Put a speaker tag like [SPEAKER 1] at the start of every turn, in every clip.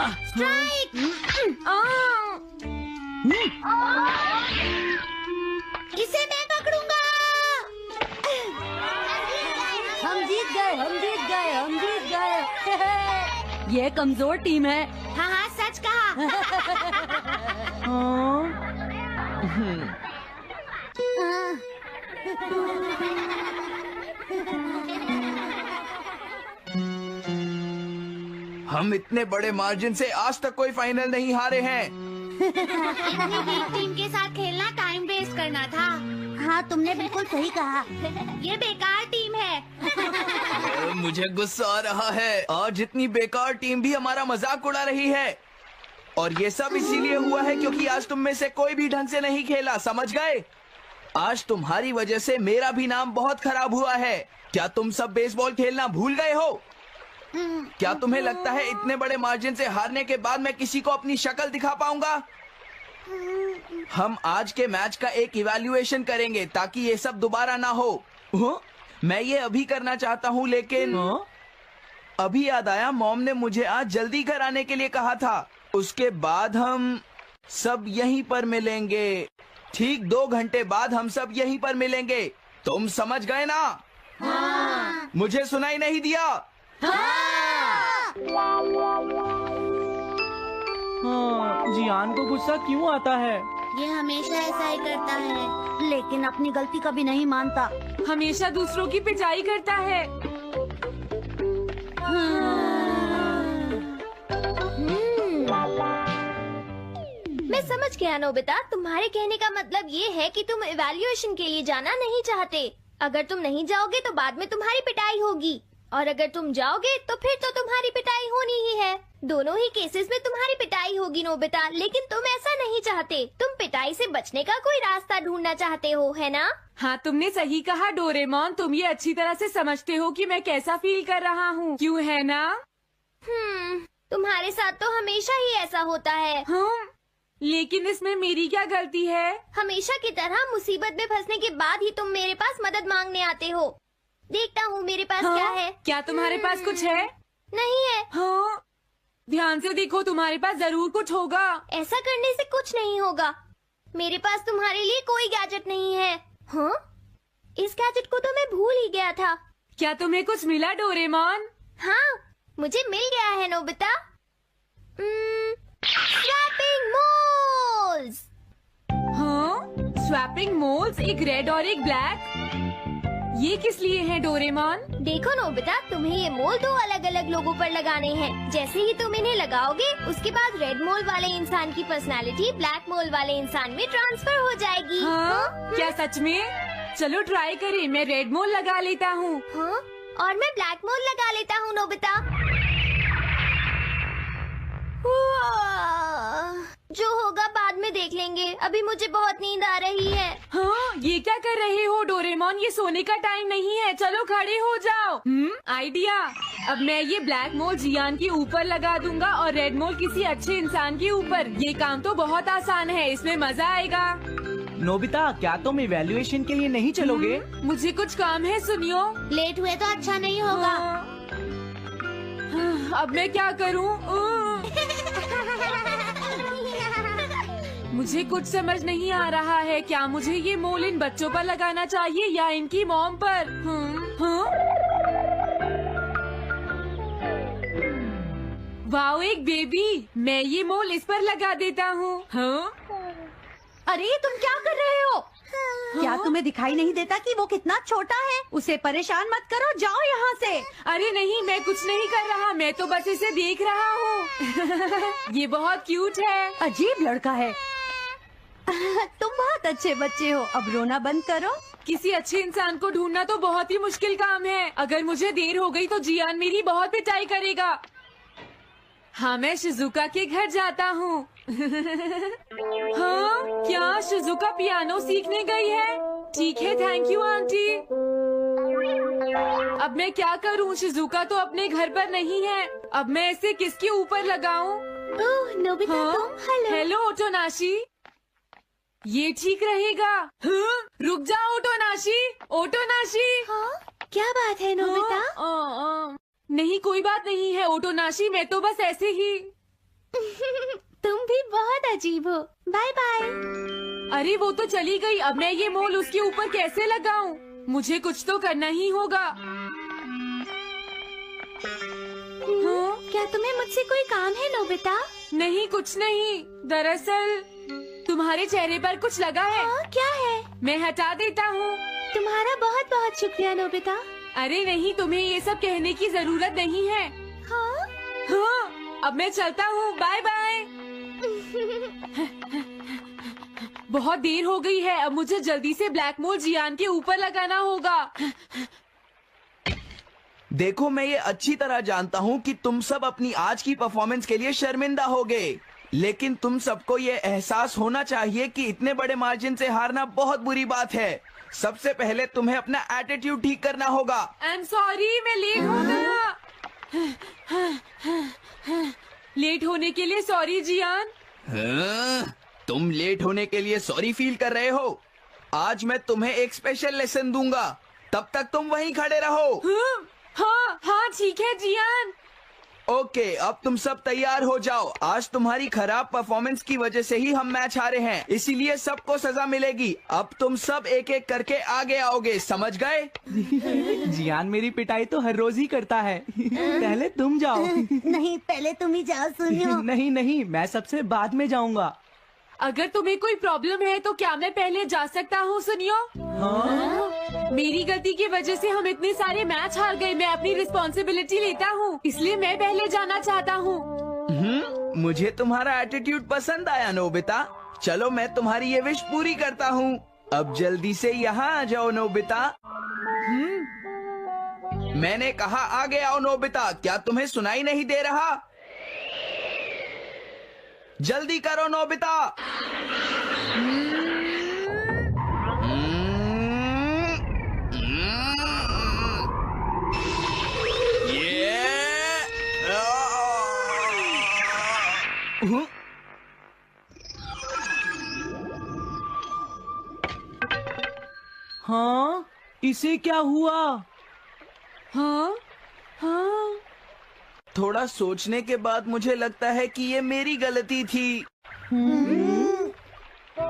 [SPEAKER 1] Strike. इसे मैं पकड़ूंगा।
[SPEAKER 2] हम जीत गए, हम जीत गए, हम जीत गए। ये कमजोर टीम है।
[SPEAKER 1] हाँ हाँ, सच कहा।
[SPEAKER 3] हम इतने बड़े मार्जिन से आज तक कोई फाइनल नहीं हारे हैं।
[SPEAKER 1] इतनी वीक टीम के साथ खेलना टाइम वेस्ट करना था।
[SPEAKER 2] हाँ, तुमने बिल्कुल सही कहा।
[SPEAKER 1] ये बेकार टीम है।
[SPEAKER 3] मुझे गुस्सा आ रहा है। आज इतनी बेकार टीम भी हमारा मजाक उड़ा रही है। और ये सब इसीलिए हुआ है क्योंकि आज तुम में से कोई भी ढंग से नहीं खेला, समझ गए? आज तुम्हारी वजह से मेरा भी नाम बहुत खराब हुआ है। क्या तुम सब बेसबॉल खेलना भूल गए हो? क्या तुम्हें लगता है इतने बड़े मार्जिन से हारने के बाद मैं किसी को अपनी शक्ल दिखा पाऊंगा? हम आज के मैच का एक इवैल्यूएशन करेंगे ताकि ये सब दोबारा ना हो। मैं ये अभी करना चाहता हूँ, लेकिन अभी याद आया मॉम ने मुझे आज जल्दी घर आने के लिए कहा था। उसके बाद हम सब यहीं पर मिलेंगे। ठीक 2 घंटे बाद हम सब यहीं पर मिलेंगे। तुम समझ गए ना?
[SPEAKER 1] हाँ।
[SPEAKER 3] मुझे सुनाई नहीं दिया?
[SPEAKER 4] हाँ, जियान को गुस्सा क्यों आता है?
[SPEAKER 1] ये हमेशा ऐसा ही करता है।
[SPEAKER 2] लेकिन अपनी गलती कभी नहीं मानता।
[SPEAKER 5] हमेशा दूसरों की पिटाई करता है।
[SPEAKER 1] मैं समझ गया नोबिता, तुम्हारे कहने का मतलब ये है कि तुम इवैल्यूएशन के लिए जाना नहीं चाहते। अगर तुम नहीं जाओगे तो बाद में तुम्हारी पिटाई होगी, और अगर तुम जाओगे तो फिर तो तुम्हारी पिटाई होनी ही है। दोनों ही केसेस में तुम्हारी पिटाई होगी नोबिता, लेकिन तुम ऐसा नहीं चाहते। तुम पिटाई से बचने का कोई रास्ता ढूंढना चाहते हो, है ना?
[SPEAKER 5] हाँ, तुमने सही कहा डोरेमोन। तुम ये अच्छी तरह से समझते हो कि मैं कैसा फील कर रहा हूँ, क्यों है ना?
[SPEAKER 1] तुम्हारे साथ तो हमेशा ही ऐसा होता है।
[SPEAKER 5] लेकिन इसमें मेरी क्या गलती है?
[SPEAKER 1] हमेशा की तरह मुसीबत में फंसने के बाद ही तुम मेरे पास मदद मांगने आते हो। देखता हूँ मेरे पास क्या है।
[SPEAKER 5] क्या तुम्हारे पास कुछ है?
[SPEAKER 1] नहीं है।
[SPEAKER 5] हाँ, ध्यान से देखो, तुम्हारे पास जरूर कुछ होगा।
[SPEAKER 1] ऐसा करने से कुछ नहीं होगा। मेरे पास तुम्हारे लिए कोई गैजेट नहीं है। हाँ, इस गैजेट को तो मैं भूल ही गया था।
[SPEAKER 5] क्या तुम्हें कुछ मिला डोरेमोन?
[SPEAKER 1] हाँ, मुझे मिल गया है नोबिता। Swapping moles.
[SPEAKER 5] हाँ, स्वैपिंग मोल्स, एक रेड और एक ब्लैक। ये किस लिए है डोरेमोन?
[SPEAKER 1] देखो नोबिता, तुम्हें ये मोल 2 अलग अलग लोगों पर लगाने हैं। जैसे ही तुम इन्हें लगाओगे, उसके बाद रेड मोल वाले इंसान की पर्सनालिटी ब्लैक मोल वाले इंसान में ट्रांसफर हो जाएगी।
[SPEAKER 5] हाँ? क्या सच में? चलो ट्राई करें। मैं रेड मोल लगा लेता हूँ।
[SPEAKER 1] हाँ? और मैं ब्लैक मोल लगा लेता हूँ नोबिता। जो होगा बाद में देख लेंगे। अभी मुझे बहुत नींद आ रही है।
[SPEAKER 5] हाँ, ये क्या कर रहे हो डोरेमोन? ये सोने का टाइम नहीं है। चलो खड़े हो जाओ। आइडिया। अब मैं ये ब्लैक मोल जियान के ऊपर लगा दूंगा और रेड मोल किसी अच्छे इंसान के ऊपर। ये काम तो बहुत आसान है, इसमें मजा आएगा।
[SPEAKER 4] नोबिता, क्या तुम इवैल्यूएशन के लिए नहीं चलोगे?
[SPEAKER 5] मुझे कुछ काम है, सुनियो।
[SPEAKER 1] लेट हुए तो अच्छा नहीं होगा।
[SPEAKER 5] अब मैं क्या करूँ? मुझे कुछ समझ नहीं आ रहा है। क्या मुझे ये मोल इन बच्चों पर लगाना चाहिए या इनकी मॉम पर? वाओ, एक बेबी। मैं ये मोल इस पर लगा देता हूँ।
[SPEAKER 2] अरे तुम क्या कर रहे हो? क्या तुम्हें दिखाई नहीं देता कि वो कितना छोटा है? उसे परेशान मत करो, जाओ यहाँ से।
[SPEAKER 5] अरे नहीं, मैं कुछ नहीं कर रहा। मैं तो बस इसे देख रहा हूँ। ये बहुत क्यूट है।
[SPEAKER 2] अजीब लड़का है। तुम बहुत अच्छे बच्चे हो। अब रोना बंद करो।
[SPEAKER 5] किसी अच्छे इंसान को ढूंढना तो बहुत ही मुश्किल काम है। अगर मुझे देर हो गई तो जियान मेरी बहुत पिटाई करेगा। हाँ, मैं शिजुका के घर जाता हूँ। हाँ, क्या शिजुका पियानो सीखने गई है? ठीक है, थैंक यू आंटी। अब मैं क्या करूँ? शिजुका तो अपने घर पर नहीं है। अब मैं इसे किसके ऊपर लगाऊं?
[SPEAKER 1] ओह नोबिता, तुम।
[SPEAKER 5] हेलो ओटोनाशी। ये ठीक रहेगा। रुक जाओ ओटोनाशी। ओटोनाशी।
[SPEAKER 1] हाँ? क्या बात है नोबिता?
[SPEAKER 5] नहीं, कोई बात नहीं है ओटोनाशी। मैं तो बस ऐसे ही।
[SPEAKER 1] तुम भी बहुत अजीब हो। Bye bye.
[SPEAKER 5] अरे वो तो चली गई, अब मैं ये मोल उसके ऊपर कैसे लगाऊं? मुझे कुछ तो करना ही होगा। हाँ?
[SPEAKER 1] क्या तुम्हें मुझसे कोई काम है नोबिता?
[SPEAKER 5] नहीं, कुछ नहीं। दरअसल तुम्हारे चेहरे पर कुछ लगा है।
[SPEAKER 1] क्या है?
[SPEAKER 5] मैं हटा देता हूँ।
[SPEAKER 1] तुम्हारा बहुत बहुत शुक्रिया नोबिता।
[SPEAKER 5] अरे नहीं, तुम्हें ये सब कहने की जरूरत नहीं है।
[SPEAKER 1] हाँ?
[SPEAKER 5] हाँ, अब मैं चलता हूँ। Bye bye. बहुत देर हो गई है, अब मुझे जल्दी से ब्लैक मोल जियान के ऊपर लगाना होगा।
[SPEAKER 3] देखो, मैं ये अच्छी तरह जानता हूँ कि तुम सब अपनी आज की परफॉर्मेंस के लिए शर्मिंदा होगे, लेकिन तुम सबको ये एहसास होना चाहिए कि इतने बड़े मार्जिन से हारना बहुत बुरी बात है। सबसे पहले तुम्हें अपना एटीट्यूड ठीक करना होगा।
[SPEAKER 5] आई एम सॉरी, मैं लेट हो गया। लेट होने के लिए सॉरी जियान।
[SPEAKER 3] हाँ, तुम लेट होने के लिए सॉरी फील कर रहे हो? आज मैं तुम्हें एक स्पेशल लेसन दूंगा, तब तक तुम वहीं खड़े रहो।
[SPEAKER 5] हाँ हाँ ठीक है जियान।
[SPEAKER 3] ओके, अब तुम सब तैयार हो जाओ। आज तुम्हारी खराब परफॉर्मेंस की वजह से ही हम मैच हारे हैं, इसीलिए सबको सजा मिलेगी। अब तुम सब एक एक करके आगे आओगे, समझ गए?
[SPEAKER 4] जियान मेरी पिटाई तो हर रोज ही करता है। पहले तुम जाओ।
[SPEAKER 2] नहीं, पहले तुम ही जाओ सुनियो।
[SPEAKER 4] नहीं नहीं, मैं सबसे बाद में जाऊंगा।
[SPEAKER 5] अगर तुम्हें कोई प्रॉब्लम है तो क्या मैं पहले जा सकता हूँ? सुनियो, मेरी गलती की वजह से हम इतने सारे मैच हार गए। मैं अपनी रिस्पॉन्सिबिलिटी लेता हूँ, इसलिए मैं पहले जाना चाहता हूँ।
[SPEAKER 3] मुझे तुम्हारा एटीट्यूड पसंद आया नोबिता। चलो, मैं तुम्हारी ये विश पूरी करता हूँ। अब जल्दी से यहाँ आ जाओ नोबिता। मैंने कहा आगे आओ नोबिता, क्या तुम्हें सुनाई नहीं दे रहा? जल्दी करो नोबिता।
[SPEAKER 4] हाँ, इसे क्या हुआ?
[SPEAKER 5] हाँ हाँ,
[SPEAKER 3] थोड़ा सोचने के बाद मुझे लगता है कि ये मेरी गलती थी।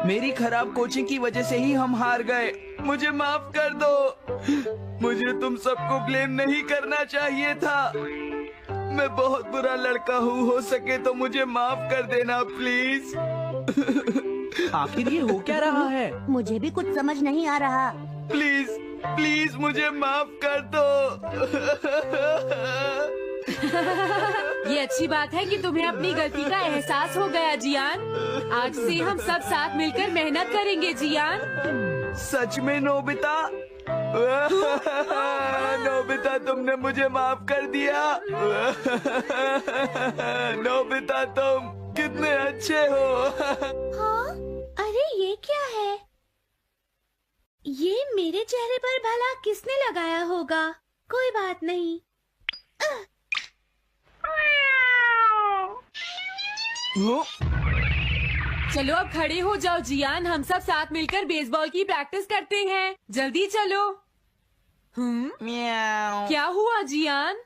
[SPEAKER 3] मेरी खराब कोचिंग की वजह से ही हम हार गए। मुझे माफ कर दो। मुझे तुम सबको ब्लेम नहीं करना चाहिए था। मैं बहुत बुरा लड़का हूँ, हो सके तो मुझे माफ कर देना प्लीज।
[SPEAKER 4] आखिर ये हो क्या रहा है?
[SPEAKER 2] मुझे भी कुछ समझ नहीं आ रहा।
[SPEAKER 3] प्लीज प्लीज मुझे माफ कर दो।
[SPEAKER 5] ये अच्छी बात है कि तुम्हें अपनी गलती का एहसास हो गया जियान। आज से हम सब साथ मिलकर मेहनत करेंगे जियान।
[SPEAKER 3] सच में नोबिता? नोबिता, तुमने मुझे माफ कर दिया। नोबिता, तुम कितने अच्छे हो।
[SPEAKER 1] हाँ? अरे ये क्या है? ये मेरे चेहरे पर भला किसने लगाया होगा? कोई बात नहीं।
[SPEAKER 5] चलो अब खड़े हो जाओ जियान, हम सब साथ मिलकर बेसबॉल की प्रैक्टिस करते हैं। जल्दी चलो।
[SPEAKER 3] म्याऊ।
[SPEAKER 5] क्या हुआ जियान?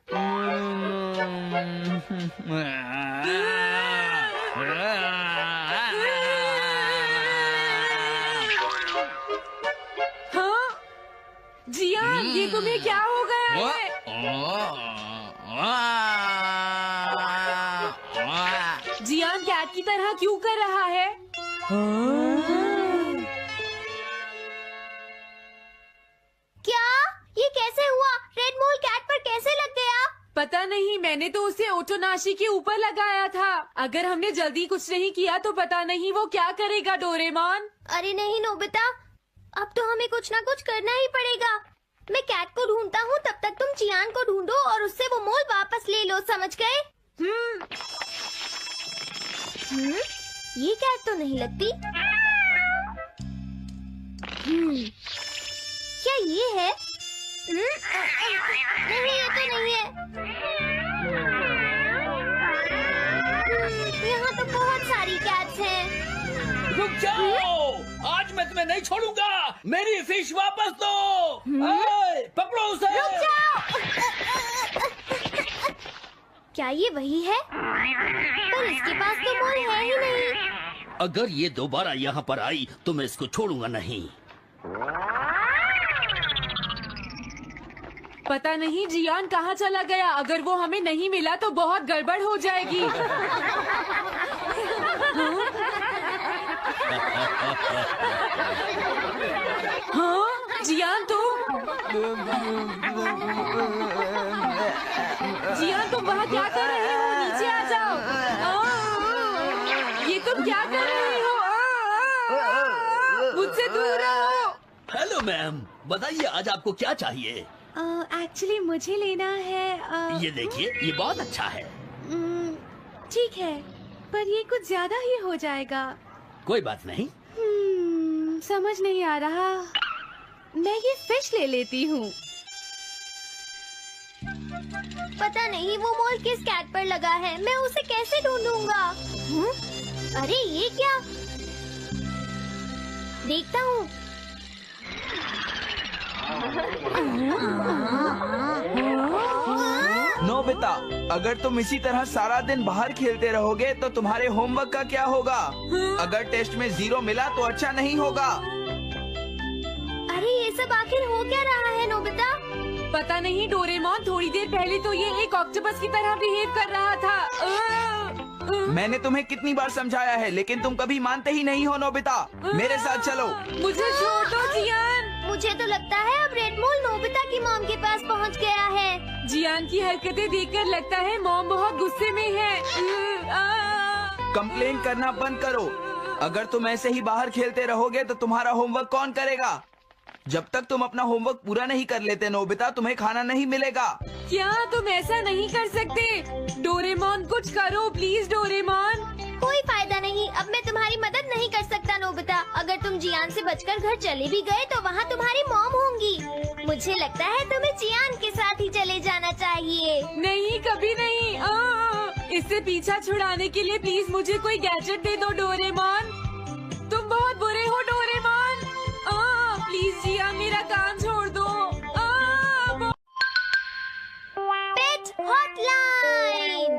[SPEAKER 5] हाँ जियान, ये तुम्हें क्या हो गया है? जियान कैट की तरह क्यों कर रहा है?
[SPEAKER 1] क्या? ये कैसे हुआ? रेड मोल कैट पर कैसे लग गया?
[SPEAKER 5] पता नहीं, मैंने तो उसे ओटोनाशी के ऊपर लगाया था। अगर हमने जल्दी कुछ नहीं किया तो पता नहीं वो क्या करेगा डोरेमोन।
[SPEAKER 1] अरे नहीं नोबिता, अब तो हमें कुछ ना कुछ करना ही पड़ेगा। मैं कैट को ढूंढता हूँ, तब तक तुम जियान को ढूंढो और उससे वो मोल वापस ले लो, समझ गए? ये कैट तो नहीं लगती। क्या ये है? नहीं, ये तो नहीं है। यहाँ तो बहुत सारी कैट्स हैं।
[SPEAKER 6] रुक जाओ, आज मैं तुम्हें नहीं छोड़ूंगा। मेरी फिश वापस दो। पकड़ो उसे।
[SPEAKER 1] रुक जाओ। क्या क्या ये वही है? पर इसके पास तो मोल है ही नहीं।
[SPEAKER 6] अगर ये दोबारा यहाँ पर आई तो मैं इसको छोड़ूंगा नहीं।
[SPEAKER 5] पता नहीं जियान कहाँ चला गया। अगर वो हमें नहीं मिला तो बहुत गड़बड़ हो जाएगी। हाँ जियान तुम वहाँ क्या कर रहे हो? नीचे आ जाओ। ये तुम क्या कर रहे हो? मुझसे दूर रहो।
[SPEAKER 6] हेलो मैम, बताइए आज आपको क्या चाहिए?
[SPEAKER 2] एक्चुअली मुझे लेना है
[SPEAKER 6] ये देखिए, ये बहुत अच्छा है।
[SPEAKER 2] ठीक है, पर ये कुछ ज्यादा ही हो जाएगा।
[SPEAKER 6] कोई बात नहीं।
[SPEAKER 2] समझ नहीं आ रहा। मैं ये फिश ले लेती हूँ।
[SPEAKER 1] पता नहीं वो मोल किस कैट पर लगा है। मैं उसे कैसे ढूंढूंगा? अरे ये क्या? देखता हूँ।
[SPEAKER 3] नोबिता, अगर तुम इसी तरह सारा दिन बाहर खेलते रहोगे तो तुम्हारे होमवर्क का क्या होगा? अगर टेस्ट में 0 मिला तो अच्छा नहीं होगा।
[SPEAKER 1] अरे ये सब आखिर हो क्या रहा है नोबिता?
[SPEAKER 5] पता नहीं डोरेमोन, थोड़ी देर पहले तो ये एक ऑक्टोपस की तरह बिहेव कर रहा था।
[SPEAKER 3] मैंने तुम्हें कितनी बार समझाया है, लेकिन तुम कभी मानते ही नहीं हो। नोबिता, मेरे साथ चलो।
[SPEAKER 5] मुझे छोड़ दो जियान।
[SPEAKER 1] मुझे तो लगता है अब रेड मोल नोबिता की मॉम के पास पहुंच गया है।
[SPEAKER 5] जियान की हरकतें देखकर लगता है मॉम बहुत गुस्से में है।
[SPEAKER 3] कंप्लेन करना बंद करो। अगर तुम ऐसे ही बाहर खेलते रहोगे तो तुम्हारा होमवर्क कौन करेगा? जब तक तुम अपना होमवर्क पूरा नहीं कर लेते नोबिता, तुम्हें खाना नहीं मिलेगा।
[SPEAKER 5] क्या तुम ऐसा नहीं कर सकते? डोरेमोन कुछ करो प्लीज डोरेमोन।
[SPEAKER 1] कोई फायदा नहीं, अब मैं तुम्हारी मदद नहीं कर सकता नोबिता। अगर तुम जियान से बचकर घर चले भी गए तो वहाँ तुम्हारी मॉम होंगी। मुझे लगता है तुम्हें जियान के साथ ही चले जाना चाहिए।
[SPEAKER 5] नहीं, कभी नहीं। इससे पीछा छुड़ाने के लिए प्लीज मुझे कोई गैजेट दे दो डोरेमोन। तुम बहुत बुरे हो डोरेमोन। प्लीज जियान, मेरा काम छोड़ दो।
[SPEAKER 1] पेट हॉटलाइन।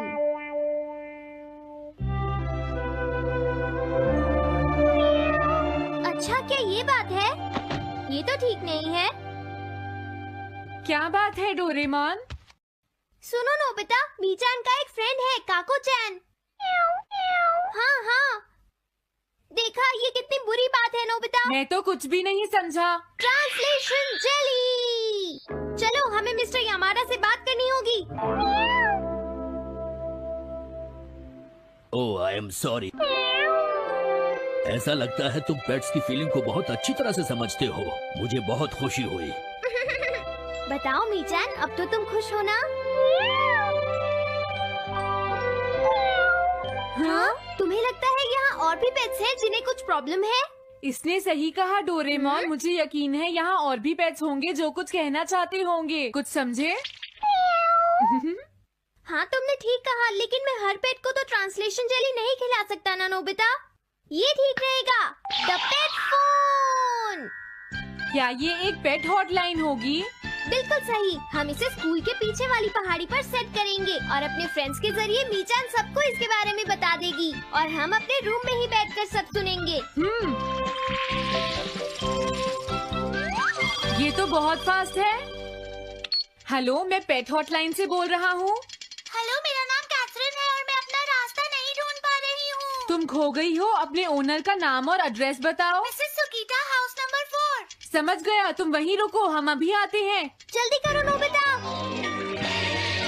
[SPEAKER 1] अच्छा, क्या ये बात है? ये तो ठीक नहीं है।
[SPEAKER 5] क्या बात है डोरेमोन?
[SPEAKER 1] सुनो नोबिता, मीचान का एक फ्रेंड है, काको-चैन। हाँ हाँ, देखा, ये कितनी बुरी बात है नोबिता।
[SPEAKER 5] मैं तो कुछ भी नहीं समझा।
[SPEAKER 1] Translation jelly. चलो, हमें मिस्टर यामाडा से बात करनी होगी।
[SPEAKER 6] ओह, आई एम सॉरी। ऐसा लगता है तुम पेट्स की फीलिंग को बहुत अच्छी तरह से समझते हो। मुझे बहुत खुशी हुई।
[SPEAKER 1] बताओ मीचान, अब तो तुम खुश हो ना? हाँ? तुम्हें लगता है यहाँ और भी पेट्स हैं जिन्हें कुछ प्रॉब्लम है?
[SPEAKER 5] इसने सही कहा डोरेमोन। मुझे यकीन है यहाँ और भी पेट्स होंगे जो कुछ कहना चाहते होंगे। कुछ समझे?
[SPEAKER 1] हाँ, तुमने ठीक कहा, लेकिन मैं हर पेट को तो ट्रांसलेशन जेली नहीं खिला सकता ना नोबिता। ये ठीक रहेगा। The pet phone.
[SPEAKER 5] क्या ये एक पेट हॉटलाइन होगी?
[SPEAKER 1] बिल्कुल सही। हम इसे स्कूल के पीछे वाली पहाड़ी पर सेट करेंगे और अपने फ्रेंड्स के जरिए मीचान सबको इसके बारे में बता देगी और हम अपने रूम में ही बैठकर सब सुनेंगे।
[SPEAKER 5] ये तो बहुत फास्ट है। हेलो, मैं पेट हॉटलाइन से बोल रहा हूँ।
[SPEAKER 1] हेलो, मेरा नाम कैथरीन है और मैं अपना रास्ता नहीं ढूंढ पा रही हूँ।
[SPEAKER 5] तुम खो गई हो? अपने ओनर का नाम और एड्रेस बताओ।
[SPEAKER 1] Mrs Sukita, house number 4।
[SPEAKER 5] समझ गया, तुम वहीं रुको, हम अभी आते हैं।
[SPEAKER 1] जल्दी करो नोबिता।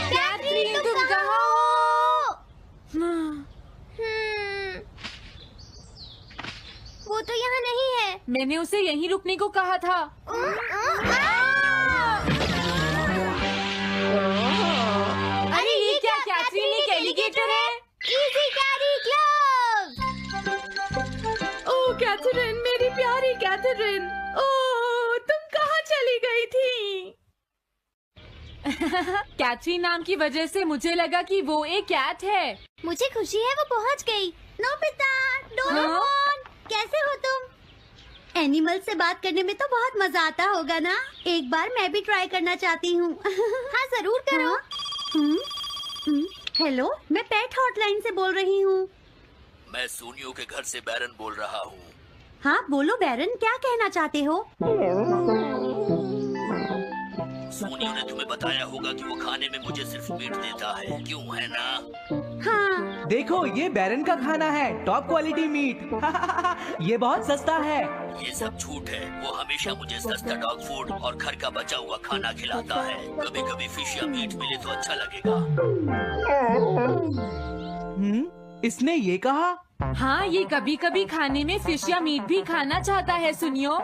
[SPEAKER 5] कैथरीन, तुम कहाँ हो?
[SPEAKER 1] वो तो यहाँ नहीं है।
[SPEAKER 5] मैंने उसे यहीं रुकने को कहा था। अरे ये क्या? कैथरीन एक एलिगेटर है।
[SPEAKER 1] Easy carry gloves.
[SPEAKER 5] Oh Catherine, मेरी प्यारी कैथरीन। ओह, तुम कहाँ चली गई थी? कैथरीन नाम की वजह से मुझे लगा कि वो एक कैट है।
[SPEAKER 1] मुझे खुशी है वो पहुँच गई। नोबिता, डोरेमोन, कैसे हो तुम?
[SPEAKER 2] एनिमल से बात करने में तो बहुत मजा आता होगा ना? एक बार मैं भी ट्राई करना चाहती हूँ।
[SPEAKER 1] हाँ, जरूर करो।
[SPEAKER 2] हेलो, मैं पेट हॉटलाइन से बोल रही हूँ।
[SPEAKER 6] मैं सोनियो के घर से बैरन बोल रहा हूँ।
[SPEAKER 2] हाँ बोलो बैरन, क्या कहना चाहते हो?
[SPEAKER 6] सोनियो ने तुम्हें बताया होगा कि वो खाने में मुझे सिर्फ मीट देता है, क्यों है ना?
[SPEAKER 2] हाँ।
[SPEAKER 4] देखो ये बैरन का खाना है, टॉप क्वालिटी मीट। ये बहुत सस्ता है।
[SPEAKER 6] ये सब झूठ है। वो हमेशा मुझे सस्ता डॉग फूड और घर का बचा हुआ खाना खिलाता है। कभी कभी फिश या मीट मिले तो अच्छा लगेगा।
[SPEAKER 4] इसने ये कहा?
[SPEAKER 5] हाँ, ये कभी कभी खाने में फिश या मीट भी खाना चाहता है सुनियो।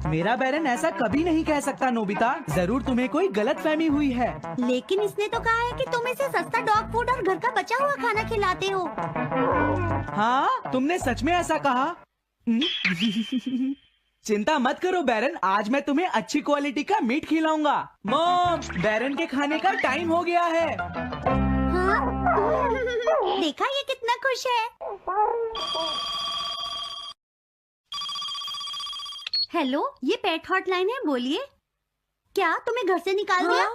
[SPEAKER 4] मेरा बैरन ऐसा कभी नहीं कह सकता नोबिता। जरूर तुम्हें कोई गलतफहमी हुई है।
[SPEAKER 2] लेकिन इसने तो कहा है कि तुम इसे सस्ता डॉग फूड और घर का बचा हुआ खाना खिलाते हो।
[SPEAKER 4] हाँ, तुमने सच में ऐसा कहा? चिंता मत करो बैरन, आज मैं तुम्हें अच्छी क्वालिटी का मीट खिलाऊंगा। मॉम, बैरन के खाने का टाइम हो गया है।
[SPEAKER 2] हाँ? देखा ये कितना खुश है। हेलो, ये पेट हॉटलाइन है, बोलिए। क्या तुम्हें घर से निकाल दिया?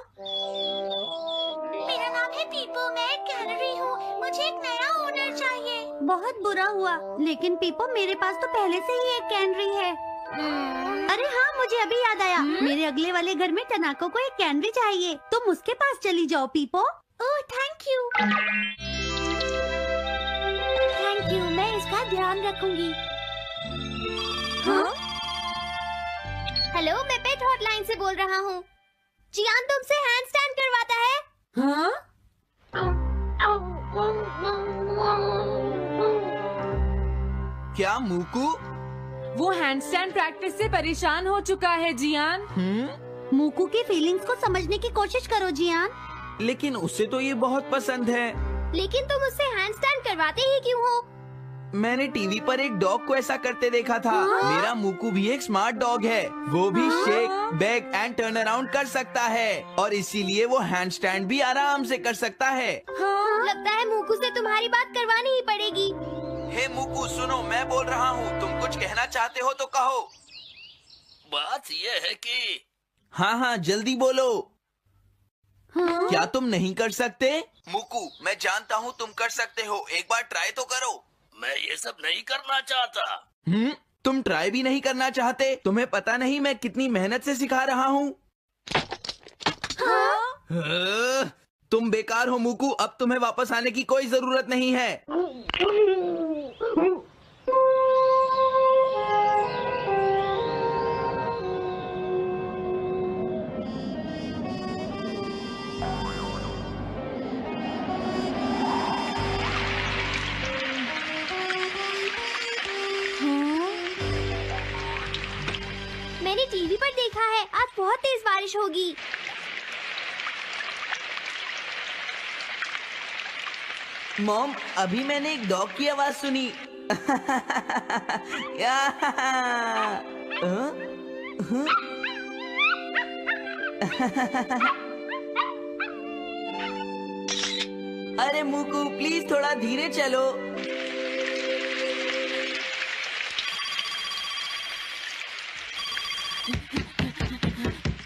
[SPEAKER 2] मेरा नाम है पीपो, मैं एक कैनरी हूँ। मुझे एक नया ओनर चाहिए। बहुत बुरा हुआ, लेकिन पीपो मेरे पास तो पहले से ही एक कैनरी है। अरे हाँ, मुझे अभी याद आया। मेरे अगले वाले घर में टनाको को एक कैनरी चाहिए। तुम उसके पास चली जाओ Pipo. Oh thank you. Thank you, मैं इसका ध्यान रखूंगी। हाँ?
[SPEAKER 1] हेलो, मैं पेट हॉटलाइन से बोल रहा हूँ। जियान तुमसे हैंडस्टैंड करवाता है।
[SPEAKER 5] हाँ?
[SPEAKER 3] क्या मूकू?
[SPEAKER 5] वो हैंडस्टैंड प्रैक्टिस से परेशान हो चुका है जियान।
[SPEAKER 2] मूकू की फीलिंग्स को समझने की कोशिश करो जियान।
[SPEAKER 3] लेकिन उसे तो ये बहुत पसंद है।
[SPEAKER 1] लेकिन तुम उससे हैंडस्टैंड करवाते ही क्यों हो?
[SPEAKER 3] मैंने टीवी पर एक डॉग को ऐसा करते देखा था। मेरा मूकू भी एक स्मार्ट डॉग है। वो भी shake, back and turn around कर सकता है और इसीलिए वो हैंड स्टैंड भी आराम से कर सकता है।
[SPEAKER 1] लगता है मूकू से तुम्हारी बात करवानी ही पड़ेगी।
[SPEAKER 3] हे मूकू, सुनो, मैं बोल रहा हूँ। तुम कुछ कहना चाहते हो तो कहो।
[SPEAKER 6] बात ये है कि
[SPEAKER 3] हाँ, जल्दी बोलो। क्या तुम नहीं कर सकते? मूकू, मैं जानता हूँ तुम कर सकते हो। एक बार ट्राई तो करो।
[SPEAKER 6] मैं ये सब नहीं करना चाहता।
[SPEAKER 3] तुम ट्राई भी नहीं करना चाहते? तुम्हें पता नहीं मैं कितनी मेहनत से सिखा रहा हूँ। तुम बेकार हो मूकू। अब तुम्हें वापस आने की कोई जरूरत नहीं है।
[SPEAKER 1] मैंने टीवी पर देखा है, आज बहुत तेज बारिश होगी।
[SPEAKER 3] मॉम, अभी मैंने एक डॉग की आवाज सुनी। अरे मूकू, प्लीज थोड़ा धीरे चलो।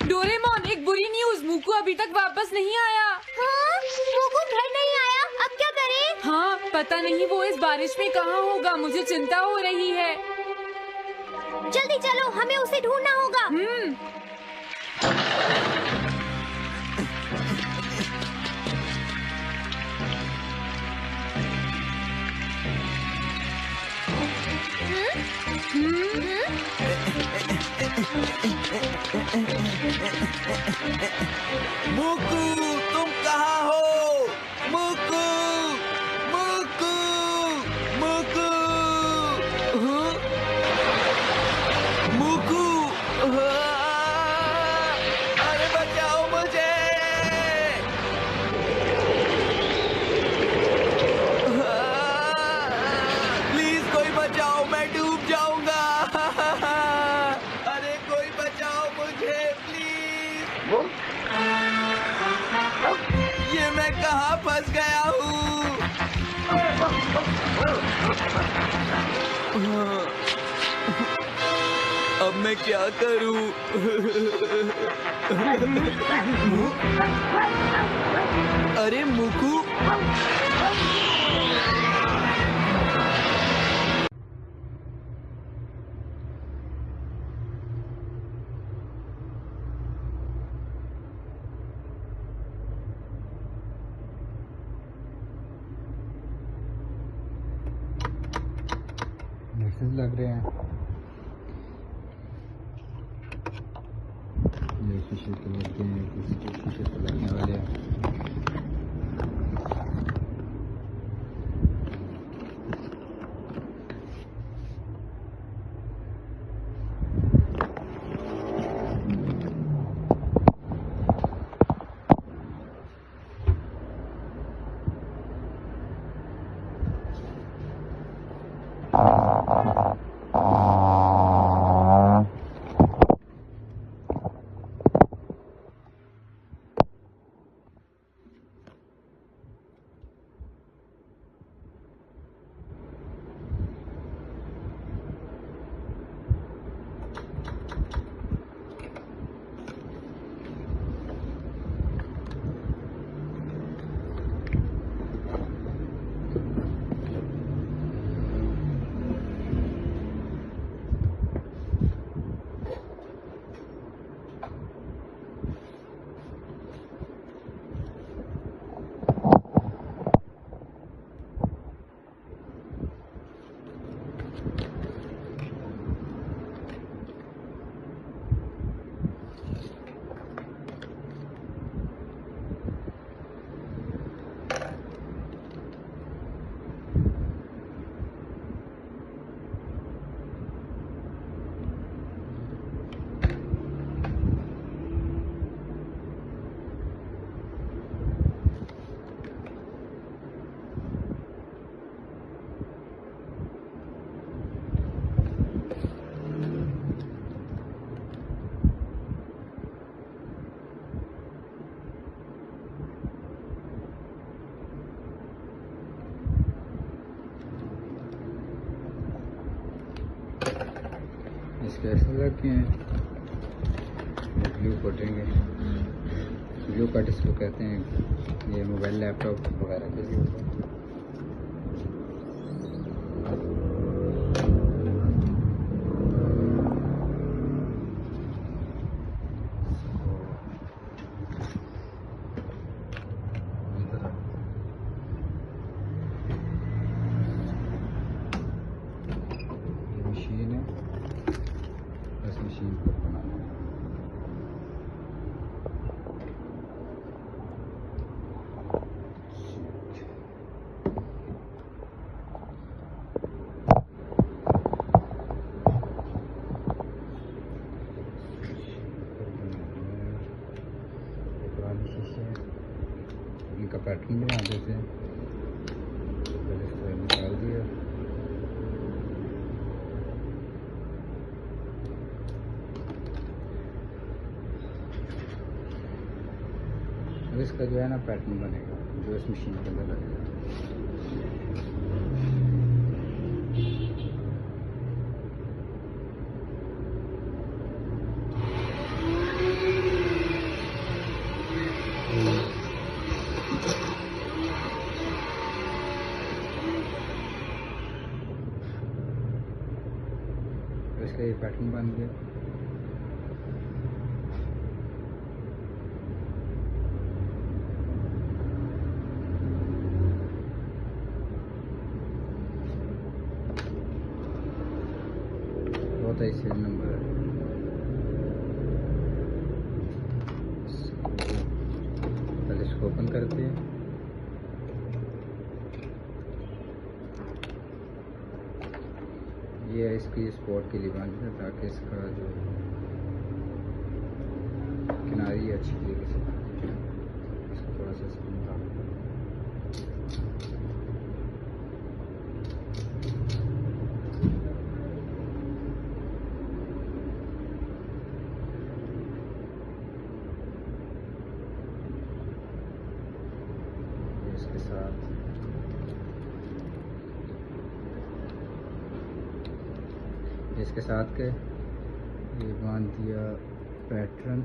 [SPEAKER 5] डोरेमोन, एक बुरी न्यूज, मूकू अभी तक वापस नहीं आया।
[SPEAKER 1] हाँ? मूकू घर नहीं आया, अब क्या करें?
[SPEAKER 5] हाँ, पता नहीं वो इस बारिश में कहाँ होगा। मुझे चिंता हो रही है।
[SPEAKER 1] जल्दी चलो, हमें उसे ढूंढना होगा।
[SPEAKER 3] मूकू, तुम कहाँ हो? मूकू, मूकू, मूकू, मूकू, अरे बचाओ मुझे। प्लीज कोई बचाओ, मैं डूब जाऊंगा। अरे कोई बचाओ मुझे प्लीज। ये मैं कहाँ फंस गया हूँ? अब मैं क्या करूँ? अरे मूकू,
[SPEAKER 7] मैसेज लग रहे हैं। ये शीशे के लगे हैं, किसी शीशे पे लगने वाले हैं। इसके ऐसे रखे हैं, ब्लू कोटेंगे। ब्लू कट इसको कहते हैं। ये मोबाइल लैपटॉप वगैरह के लिए होता है। मशीन है, इस मशीन को बनाना है। पुरानी शीशे इनका पैटर्न बना देते हैं। पहले इस तरह निकाल दिया। अब इसका जो है ना पैटर्न बनेगा जो इस मशीन के अंदर लगेगा। तो इसका ये पैटर्न बन गया। बहुत ही सीरियल नंबर है। पहले इसको ओपन करते हैं। ये है इसकी स्पॉट के लिए बांधते हैं ताकि इसका जो किनारी अच्छी तरीके से इसको थोड़ा सा समझा। इसके साथ इसके साथ के ये बांध दिया पैटर्न।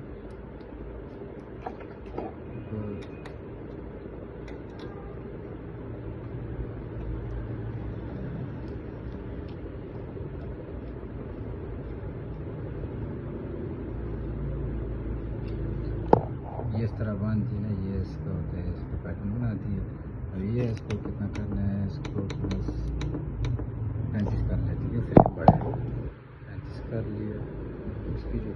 [SPEAKER 7] ये इस तरह बांध दी ना, ये इसका होता है, इसका पैटर्न बना दिया। अब ये इसको कितना करना है, इसको बस 35 कर लेते हैं, फिर बड़े 35 कर लिया। इसकी जो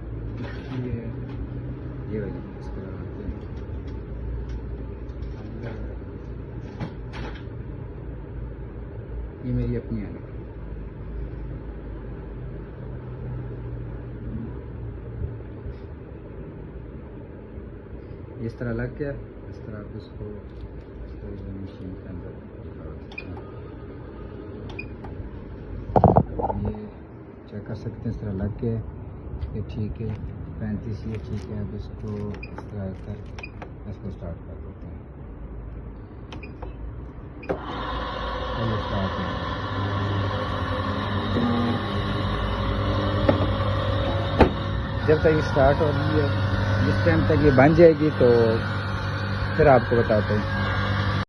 [SPEAKER 7] ये वाली इसको लगाते हैं। ये मेरी अपनी है। इस तरह लग गया। इस तरह आप इसको मशीन के अंदर लगा सकते हैं। ये चेक कर सकते हैं, इस तरह लग गया, ये ठीक है। 35 ये ठीक है। अब इसको इस तरह कर इसको स्टार्ट कर देते हैं। ये स्टार्ट है। जब तक ये स्टार्ट हो रही है, जिस टाइम तक ये बन जाएगी तो फिर आपको बताते हैं।